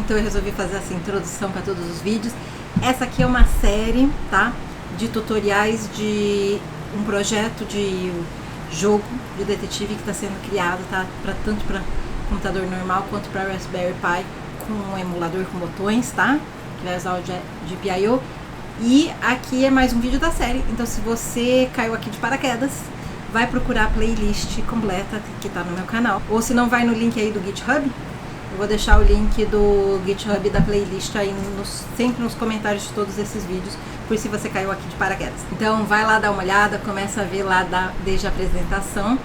então eu resolvi fazer essa introdução para todos os vídeos. Essa aqui é uma série, tá, de tutoriais de um projeto de jogo de detetive que está sendo criado, tá, tanto para computador normal quanto para Raspberry Pi com um emulador com botões, tá, que vai usar o GPIO. E aqui é mais um vídeo da série, então se você caiu aqui de paraquedas, vai procurar a playlist completa que tá no meu canal, ou se não, vai no link aí do GitHub. Eu vou deixar o link do GitHub da playlist aí sempre nos comentários de todos esses vídeos, por se você caiu aqui de paraquedas. Então vai lá dar uma olhada, começa a ver lá desde a apresentação,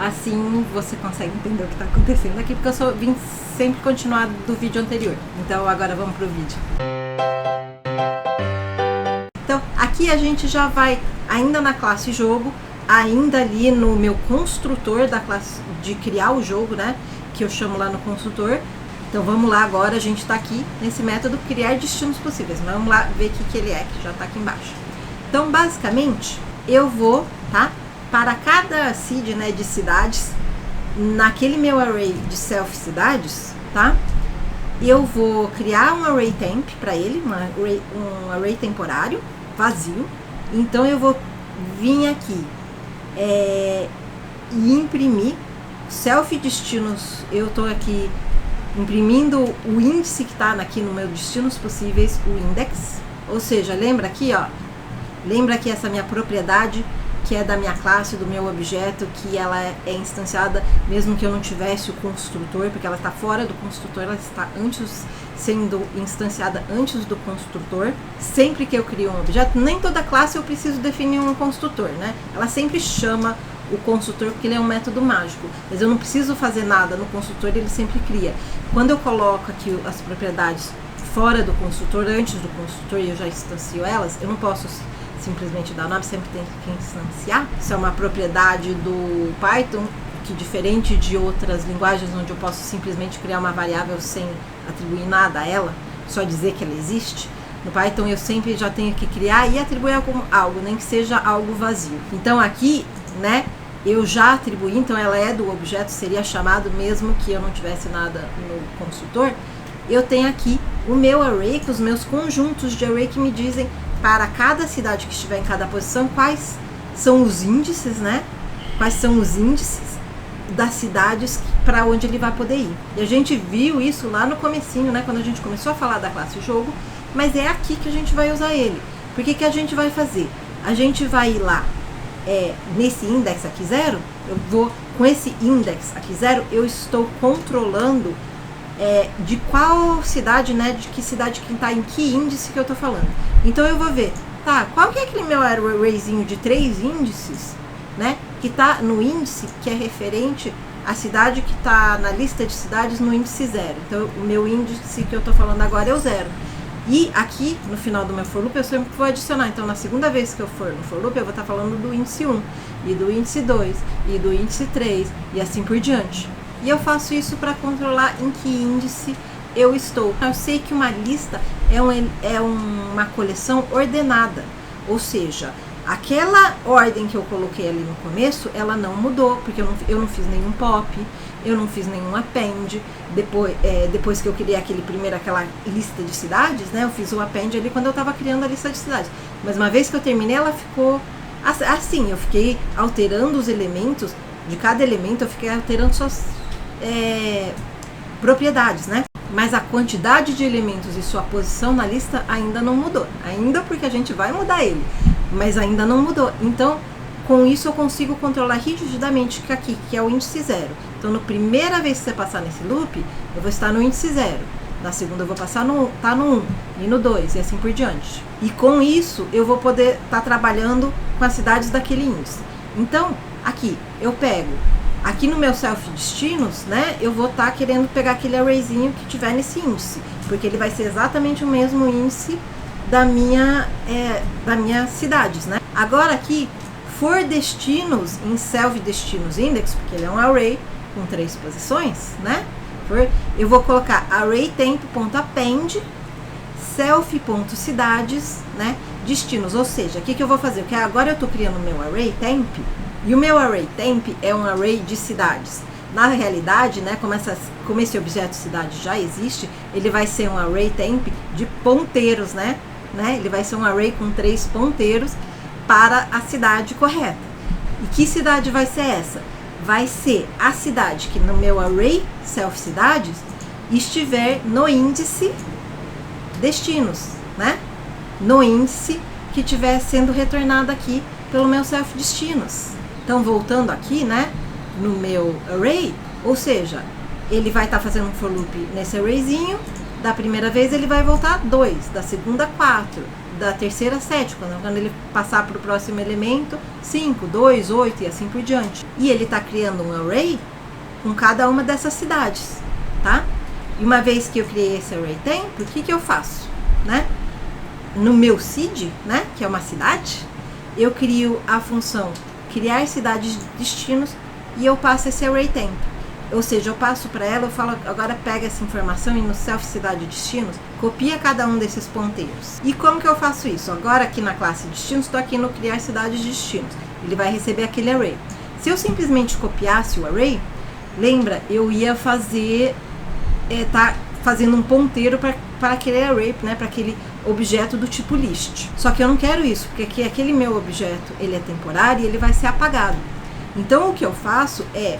assim você consegue entender o que está acontecendo aqui, porque eu vim sempre continuar do vídeo anterior. Então agora vamos pro vídeo. Então aqui a gente já vai ainda na classe jogo, ainda ali no meu construtor da classe de criar o jogo, né, que eu chamo lá no construtor. Então vamos lá agora, a gente está aqui nesse método criar destinos possíveis. Vamos lá ver o que ele é, que já está aqui embaixo. Então basicamente eu vou, tá, para cada seed, né, de cidades, naquele meu array de self cidades, tá, eu vou criar um array temp para ele, um array temporário vazio. Então eu vou vir aqui e imprimir self destinos. Eu estou aqui imprimindo o índice que está aqui no meu destinos possíveis, o index. Ou seja, lembra aqui, ó, lembra que essa minha propriedade, que é da minha classe, do meu objeto, que ela é instanciada mesmo que eu não tivesse o construtor, porque ela está fora do construtor, ela está sendo instanciada antes do construtor. Sempre que eu crio um objeto, nem toda classe eu preciso definir um construtor, né? Ela sempre chama o construtor porque ele é um método mágico, mas eu não preciso fazer nada no construtor, ele sempre cria. Quando eu coloco aqui as propriedades fora do construtor, antes do construtor, e eu já instancio elas, eu não posso simplesmente dar nome, sempre tem que instanciar. Isso é uma propriedade do Python, que diferente de outras linguagens onde eu posso simplesmente criar uma variável sem atribuir nada a ela, só dizer que ela existe. No Python eu sempre já tenho que criar e atribuir algo, nem que seja algo vazio. Então aqui, né, eu já atribuí, então ela é do objeto, seria chamado mesmo que eu não tivesse nada no construtor. Eu tenho aqui o meu array, com os meus conjuntos de array que me dizem para cada cidade que estiver em cada posição quais são os índices, né? Quais são os índices das cidades para onde ele vai poder ir. E a gente viu isso lá no comecinho, né? Quando a gente começou a falar da classe jogo, mas é aqui que a gente vai usar ele. Por que a gente vai fazer? A gente vai ir lá nesse index aqui 0, eu vou, com esse index aqui 0, eu estou controlando de qual cidade, né, de que cidade que está em que índice que eu estou falando. Então eu vou ver, tá, qual que é aquele meu arrayzinho de 3 índices, né, que está no índice que é referente à cidade que está na lista de cidades no índice 0. Então o meu índice que eu estou falando agora é o 0. E aqui, no final do meu for loop, eu sempre vou adicionar. Então, na segunda vez que eu for no for loop, eu vou estar falando do índice 1, e do índice 2, e do índice 3, e assim por diante. E eu faço isso para controlar em que índice eu estou. Eu sei que uma lista é uma coleção ordenada, ou seja, aquela ordem que eu coloquei ali no começo, ela não mudou, porque eu não fiz nenhum pop, eu não fiz nenhum append. Depois que eu criei aquela lista de cidades, né, eu fiz o append ali quando eu estava criando a lista de cidades. Mas uma vez que eu terminei, ela ficou assim, eu fiquei alterando os elementos, de cada elemento eu fiquei alterando suas propriedades, né? Mas a quantidade de elementos e sua posição na lista ainda não mudou. Ainda, porque a gente vai mudar ele, mas ainda não mudou. Então, com isso eu consigo controlar rigidamente que aqui, que é o índice 0. Então, na primeira vez que você passar nesse loop, eu vou estar no índice 0. Na segunda eu vou passar no 1 e no 2 e assim por diante. E com isso eu vou poder estar trabalhando com as cidades daquele índice. Então, aqui eu pego, aqui no meu self destinos, né, eu vou estar querendo pegar aquele arrayzinho que tiver nesse índice, porque ele vai ser exatamente o mesmo índice da minha cidades, né? Agora aqui, for destinos em self destinos index, porque ele é um array com 3 posições, né? Eu vou colocar array temp.append self.cidades, né, destinos. Ou seja, o que eu vou fazer? Porque agora eu estou criando o meu array temp, e o meu array temp é um array de cidades. Na realidade, né, como esse objeto cidade já existe, ele vai ser um array temp de ponteiros, né? Ele vai ser um array com 3 ponteiros para a cidade correta. E que cidade vai ser essa? Vai ser a cidade que no meu array self cidades estiver no índice destinos, né? No índice que estiver sendo retornado aqui pelo meu self destinos. Então, voltando aqui, né, no meu array, ou seja, ele vai estar fazendo um for loop nesse arrayzinho. Da primeira vez ele vai voltar 2, da segunda 4, da terceira 7, quando ele passar para o próximo elemento 5, 2, 8 e assim por diante. E ele está criando um array com cada uma dessas cidades, tá? E uma vez que eu criei esse array temp, o que eu faço, né? No meu seed, né, que é uma cidade, eu crio a função criar cidades de destinos e eu passo esse array temp. Ou seja, eu passo para ela, eu falo, agora pega essa informação e no self cidade destinos, copia cada um desses ponteiros. E como que eu faço isso? Agora aqui na classe destinos, estou aqui no criar cidades de destinos. Ele vai receber aquele array. Se eu simplesmente copiasse o array, lembra, eu ia fazer, tá fazendo um ponteiro para aquele array, né, para aquele objeto do tipo list. Só que eu não quero isso, porque aqui, aquele meu objeto, ele é temporário e ele vai ser apagado. Então o que eu faço é,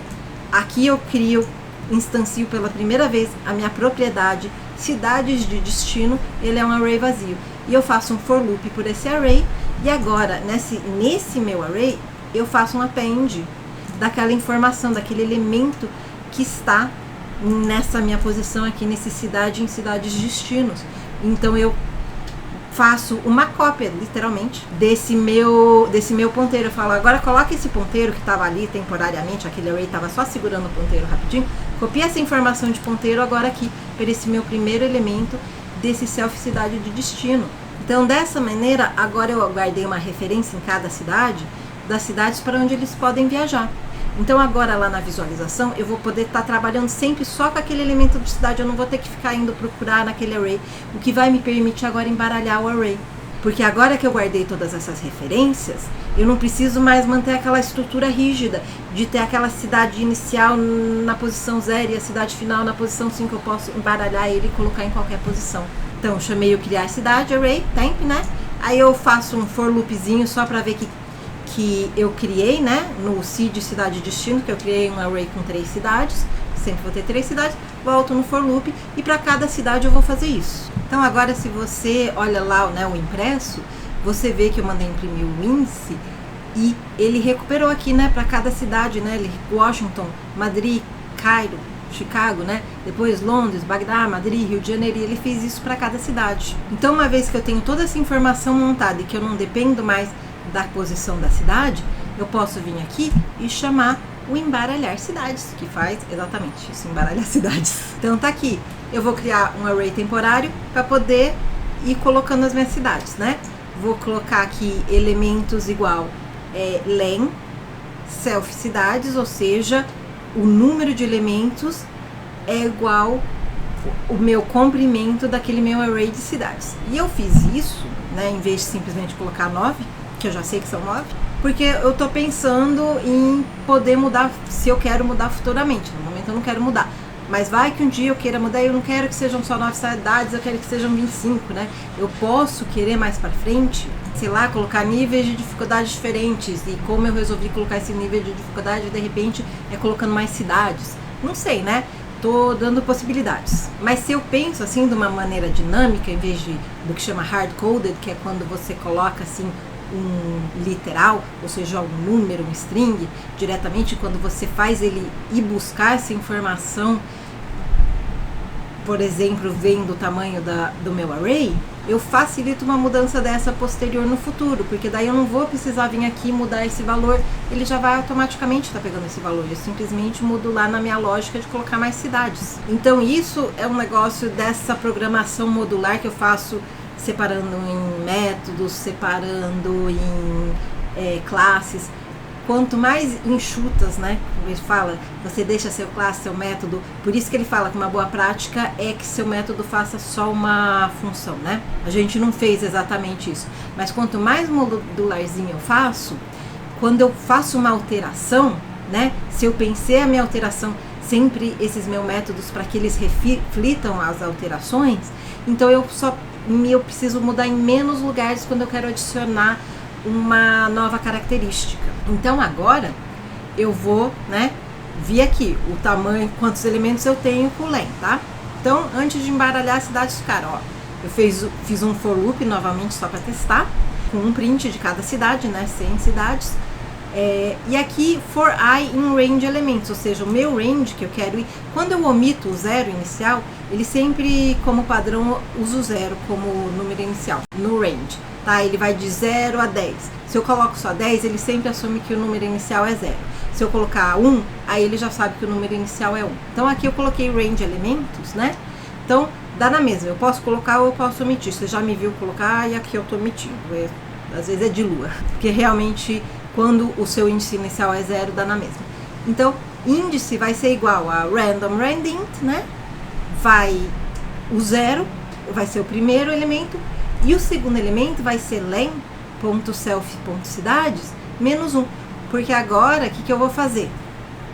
aqui eu crio, instancio pela primeira vez a minha propriedade cidades de destino, ele é um array vazio. E eu faço um for loop por esse array, e agora nesse meu array eu faço um append daquela informação, daquele elemento que está nessa minha posição aqui, nesse cidade em cidades de destinos. Então eu faço uma cópia, literalmente, desse meu ponteiro. Eu falo, agora coloca esse ponteiro que estava ali temporariamente, aquele array estava só segurando o ponteiro rapidinho, copia essa informação de ponteiro agora aqui, para esse meu primeiro elemento desse self cidade de destino. Então, dessa maneira, agora eu guardei uma referência em cada cidade, das cidades para onde eles podem viajar. Então agora lá na visualização eu vou poder estar trabalhando sempre só com aquele elemento de cidade, eu não vou ter que ficar indo procurar naquele array, o que vai me permitir agora embaralhar o array. Porque agora que eu guardei todas essas referências, eu não preciso mais manter aquela estrutura rígida de ter aquela cidade inicial na posição 0 e a cidade final na posição 5, eu posso embaralhar ele e colocar em qualquer posição. Então eu chamei o criar cidade, array, temp, né? Aí eu faço um for loopzinho só para ver que eu criei, né, no seed cidade destino, que eu criei um array com 3 cidades, sempre vou ter 3 cidades, volto no for loop e para cada cidade eu vou fazer isso. Então agora se você olha lá, né, o impresso, você vê que eu mandei imprimir o índice e ele recuperou aqui, né, para cada cidade, né, Washington, Madrid, Cairo, Chicago, né, depois Londres, Bagdá, Madrid, Rio de Janeiro, e ele fez isso para cada cidade. Então uma vez que eu tenho toda essa informação montada e que eu não dependo mais da posição da cidade, eu posso vir aqui e chamar o embaralhar cidades, que faz exatamente isso, embaralhar cidades. Então tá aqui, eu vou criar um array temporário para poder ir colocando as minhas cidades, né? Vou colocar aqui elementos igual len, self cidades, ou seja, o número de elementos é igual o meu comprimento daquele meu array de cidades. E eu fiz isso, né, em vez de simplesmente colocar 9, que eu já sei que são 9, porque eu tô pensando em poder mudar, se eu quero mudar futuramente. No momento eu não quero mudar, mas vai que um dia eu queira mudar e eu não quero que sejam só 9 cidades, eu quero que sejam 25, né? Eu posso querer mais pra frente, sei lá, colocar níveis de dificuldade diferentes, e como eu resolvi colocar esse nível de dificuldade, de repente é colocando mais cidades, não sei, né? Tô dando possibilidades. Mas se eu penso assim de uma maneira dinâmica, em vez do que chama hard-coded, que é quando você coloca assim um literal, ou seja, um número, um string, diretamente, quando você faz ele ir buscar essa informação, por exemplo, vendo o tamanho do meu array, eu facilito uma mudança dessa posterior no futuro, porque daí eu não vou precisar vir aqui mudar esse valor, ele já vai automaticamente estar pegando esse valor, eu simplesmente mudo lá na minha lógica de colocar mais cidades. Então isso é um negócio dessa programação modular que eu faço separando em métodos, separando em classes. Quanto mais enxutas, né, como ele fala, você deixa seu classe, seu método, por isso que ele fala que uma boa prática é que seu método faça só uma função, né? A gente não fez exatamente isso, mas quanto mais modularzinho eu faço, quando eu faço uma alteração, né? Se eu pensei a minha alteração, sempre esses meus métodos para que eles reflitam as alterações, então eu preciso mudar em menos lugares quando eu quero adicionar uma nova característica. Então agora eu vou, né, vir aqui o tamanho, quantos elementos eu tenho com o len, tá? Então, antes de embaralhar as cidades ficaram, ó, eu fiz um for loop novamente só para testar, com um print de cada cidade, né, 100 cidades. E aqui for I in range elementos, ou seja, o meu range que eu quero ir. Quando eu omito o zero inicial, ele sempre, como padrão, usa o zero como número inicial no range, tá? Ele vai de 0 a 10. Se eu coloco só 10, ele sempre assume que o número inicial é 0. Se eu colocar 1, aí ele já sabe que o número inicial é 1. Então aqui eu coloquei range elementos, né? Então dá na mesma, eu posso colocar ou eu posso omitir. Você já me viu colocar e aqui eu tô omitindo. Às vezes é de lua, porque realmente quando o seu índice inicial é 0, dá na mesma. Então, índice vai ser igual a random randint, né? O 0 vai ser o primeiro elemento, e o segundo elemento vai ser len.self.cidades menos 1. Porque agora, o que eu vou fazer?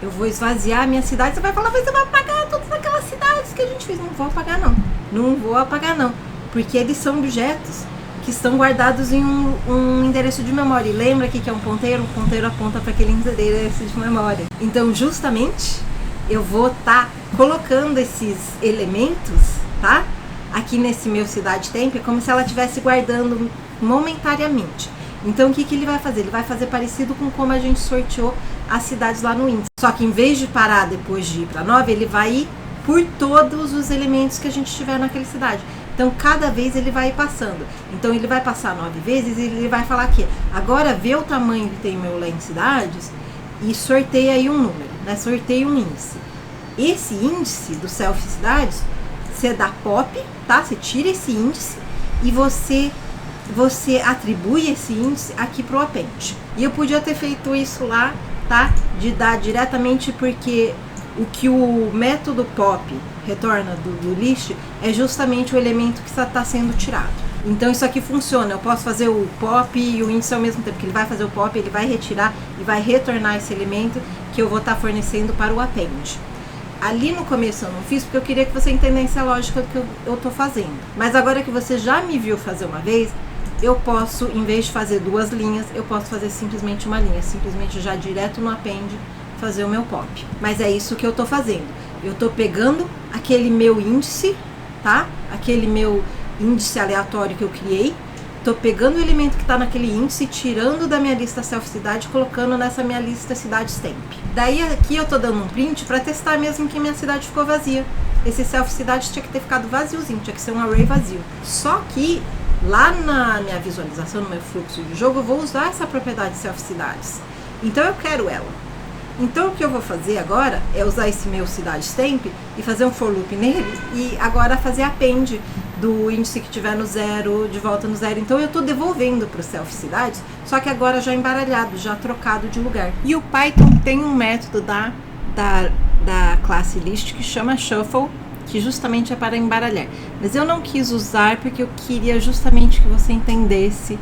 Eu vou esvaziar a minha cidade. Você vai falar, mas você vai apagar todas aquelas cidades que a gente fez. Não vou apagar, não. Não vou apagar, não. Porque eles são objetos que estão guardados em um endereço de memória. E lembra aqui que é um ponteiro? O ponteiro aponta para aquele endereço de memória. Então, justamente, eu vou estar colocando esses elementos, tá? Aqui nesse meu cidade temp, é como se ela estivesse guardando momentaneamente. Então, o que ele vai fazer? Ele vai fazer parecido com como a gente sorteou as cidades lá no índice. Só que em vez de parar depois de ir para 9, ele vai ir por todos os elementos que a gente tiver naquela cidade. Então, cada vez ele vai passando. Então, ele vai passar 9 vezes e ele vai falar aqui, agora vê o tamanho que tem meu len cidades e sorteia aí um número, né? Sorteia um índice. Esse índice do self cidades, você dá pop, tá? Você tira esse índice e você atribui esse índice aqui pro append. E eu podia ter feito isso lá, tá? De dar diretamente, porque o que o método pop retorna do list é justamente o elemento que está sendo tirado. Então isso aqui funciona, eu posso fazer o pop e o índice ao mesmo tempo, que ele vai fazer o pop, ele vai retirar e vai retornar esse elemento que eu vou estar fornecendo para o append. Ali no começo eu não fiz porque eu queria que você entendesse a lógica que eu estou fazendo. Mas agora que você já me viu fazer uma vez, eu posso, em vez de fazer 2 linhas, eu posso fazer simplesmente uma linha, simplesmente já direto no append fazer o meu pop. Mas é isso que eu tô fazendo. Eu tô pegando aquele meu índice, tá? Aquele meu índice aleatório que eu criei, tô pegando o elemento que tá naquele índice, tirando da minha lista self cidade, colocando nessa minha lista cidades temp. Daí aqui eu tô dando um print para testar mesmo que minha cidade ficou vazia. Esse self cidade tinha que ter ficado vaziozinho, tinha que ser um array vazio. Só que lá na minha visualização, no meu fluxo de jogo, eu vou usar essa propriedade self cidades. Então eu quero ela. Então o que eu vou fazer agora é usar esse meu cidades temp e fazer um for loop nele e agora fazer append do índice que tiver no 0 de volta no 0. Então eu estou devolvendo para o self cidades, só que agora já embaralhado, já trocado de lugar. E o Python tem um método da classe list que chama shuffle, que justamente é para embaralhar. Mas eu não quis usar porque eu queria justamente que você entendesse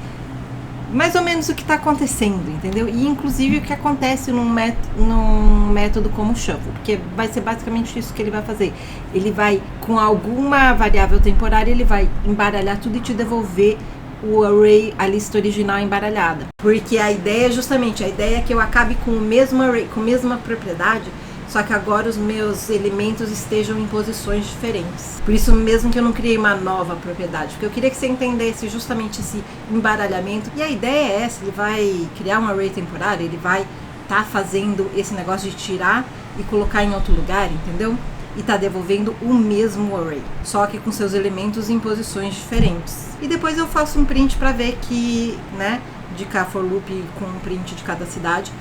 mais ou menos o que está acontecendo, entendeu? E inclusive o que acontece num método como o shuffle, porque vai ser basicamente isso que ele vai fazer. Ele vai, com alguma variável temporária, ele vai embaralhar tudo e te devolver o array, a lista original embaralhada. Porque a ideia é justamente, a ideia é que eu acabe com o mesmo array, com a mesma propriedade, só que agora os meus elementos estejam em posições diferentes. Por isso mesmo que eu não criei uma nova propriedade, porque eu queria que você entendesse justamente esse embaralhamento. E a ideia é essa, ele vai criar um array temporário, ele vai estar fazendo esse negócio de tirar e colocar em outro lugar, entendeu? E tá devolvendo o mesmo array, só que com seus elementos em posições diferentes. E depois eu faço um print para ver que, né, de cá for loop com um print de cada cidade,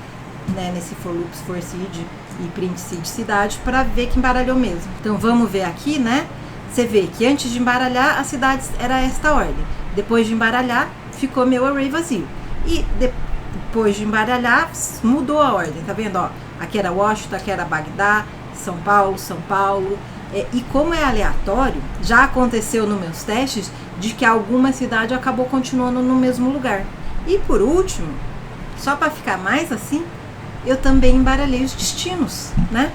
né, nesse for loops for seed e print seed cidade, para ver que embaralhou mesmo. Então vamos ver aqui, né? Você vê que antes de embaralhar as cidades era esta ordem. Depois de embaralhar ficou meu array vazio. E depois de embaralhar mudou a ordem, tá vendo? Ó, aqui era Washington, aqui era Bagdá, São Paulo. E como é aleatório, já aconteceu nos meus testes de que alguma cidade acabou continuando no mesmo lugar. E por último, só para ficar mais assim, eu também embaralhei os destinos, né?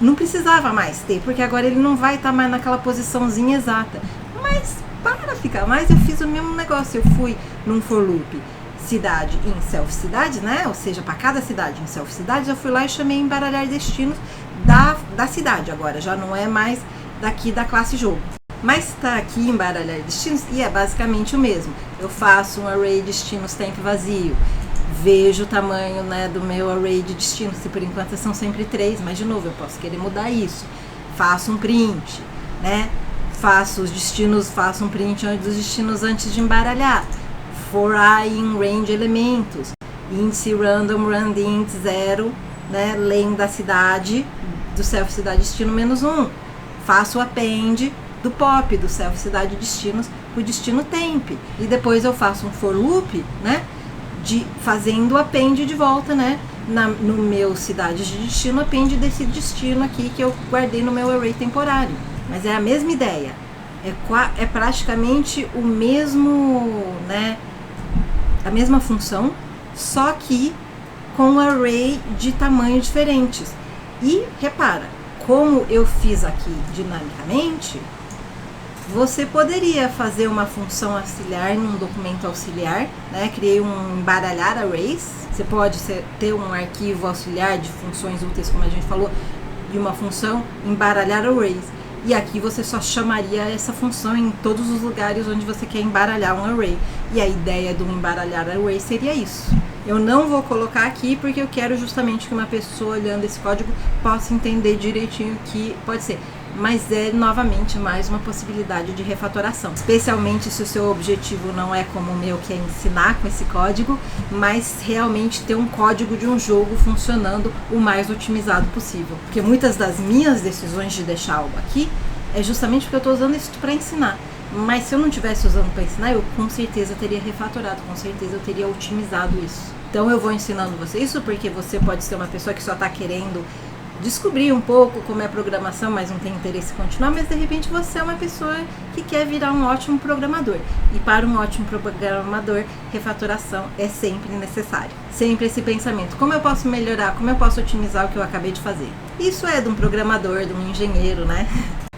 Não precisava mais ter, porque agora ele não vai estar mais naquela posiçãozinha exata. Mas para ficar mais, eu fiz o mesmo negócio. Eu fui num for loop cidade em self-cidade, né? Ou seja, para cada cidade em self-cidade, eu fui lá e chamei embaralhar destinos da cidade agora. Já não é mais daqui da classe jogo. Mas está aqui embaralhar destinos e é basicamente o mesmo. Eu faço um array de destinos tempo vazio. Vejo o tamanho, né, do meu array de destinos, se por enquanto são sempre 3, mas de novo eu posso querer mudar isso. Faço um print, né? Faço um print dos destinos antes de embaralhar. For I in range elementos. Índice random rand int 0, né? Len da cidade, do self cidade destino -1. Faço o append do pop, do self cidade destinos, o destino temp. E depois eu faço um for loop, né? Fazendo o append de volta, né? No meu cidade de destino, append desse destino aqui que eu guardei no meu array temporário. Mas é a mesma ideia. É praticamente o mesmo, né? A mesma função, só que com um array de tamanhos diferentes. E repara, como eu fiz aqui dinamicamente, você poderia fazer uma função auxiliar num documento auxiliar, né? Criei um embaralhar arrays. Você pode ter um arquivo auxiliar de funções úteis, como a gente falou, e uma função embaralhar arrays. E aqui você só chamaria essa função em todos os lugares onde você quer embaralhar um array. E a ideia do embaralhar array seria isso. Eu não vou colocar aqui porque eu quero justamente que uma pessoa olhando esse código possa entender direitinho o que pode ser. Mas é novamente mais uma possibilidade de refatoração, especialmente se o seu objetivo não é como o meu, que é ensinar com esse código, mas realmente ter um código de um jogo funcionando o mais otimizado possível. Porque muitas das minhas decisões de deixar algo aqui é justamente porque eu estou usando isso para ensinar. Mas se eu não estivesse usando para ensinar, eu com certeza teria refatorado, com certeza eu teria otimizado isso. Então eu vou ensinando você isso porque você pode ser uma pessoa que só está querendo descobrir um pouco como é a programação, mas não tem interesse em continuar, mas de repente você é uma pessoa que quer virar um ótimo programador. E para um ótimo programador, refatoração é sempre necessário. Sempre esse pensamento, como eu posso melhorar, como eu posso otimizar o que eu acabei de fazer. Isso é de um programador, de um engenheiro, né?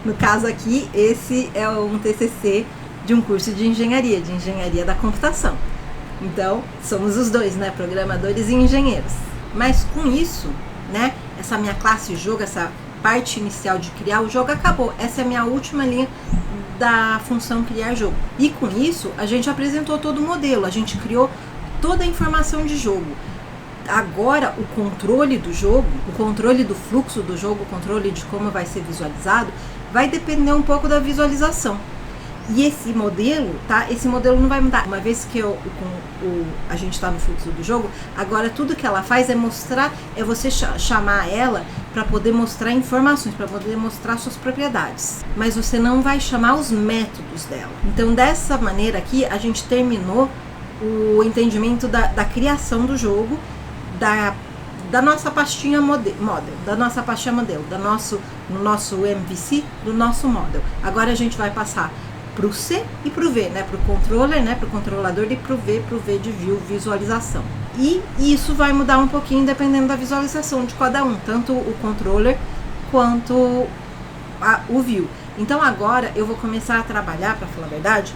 No caso aqui, esse é um TCC de um curso de engenharia da computação. Então, somos os dois, né? Programadores e engenheiros. Mas com isso, né? Essa minha classe jogo, essa parte inicial de criar o jogo acabou. Essa é a minha última linha da função criar jogo. E com isso, a gente apresentou todo o modelo, a gente criou toda a informação de jogo. Agora, o controle do jogo, o controle do fluxo do jogo, o controle de como vai ser visualizado, vai depender um pouco da visualização. E esse modelo, tá? Esse modelo não vai mudar. Uma vez que a gente está no fluxo do jogo, agora tudo que ela faz é mostrar, é você chamar ela para poder mostrar informações, para poder mostrar suas propriedades. Mas você não vai chamar os métodos dela. Então, dessa maneira aqui, a gente terminou o entendimento da criação do jogo, da nossa pastinha model, do nosso MVC, do nosso model. Agora a gente vai passar para o C e para o V, né? Para o controller, né? Para o controlador e para o V de view, visualização. E isso vai mudar um pouquinho dependendo da visualização de cada um, tanto o controller quanto o view. Então agora eu vou começar a trabalhar, para falar a verdade,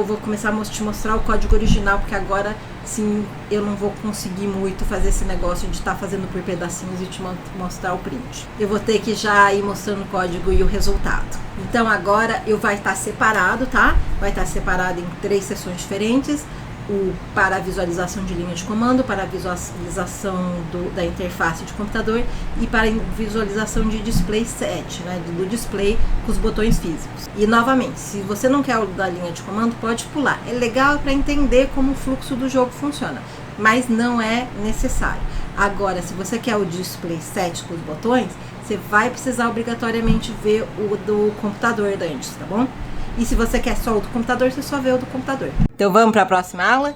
vou começar a te mostrar o código original, porque agora sim eu não vou conseguir muito fazer esse negócio de estar fazendo por pedacinhos e te mostrar o print. Eu vou ter que já ir mostrando o código e o resultado. Então agora eu vai estar separado, tá? Vai estar separado em 3 seções diferentes. Para a visualização de linha de comando, para a visualização da interface de computador e para a visualização de display set, né, do display com os botões físicos. E novamente, se você não quer o da linha de comando, pode pular. É legal para entender como o fluxo do jogo funciona, mas não é necessário. Agora, se você quer o display set com os botões, você vai precisar obrigatoriamente ver o do computador antes, tá bom? E se você quer só o do computador, você só vê o do computador. Então vamos para a próxima aula?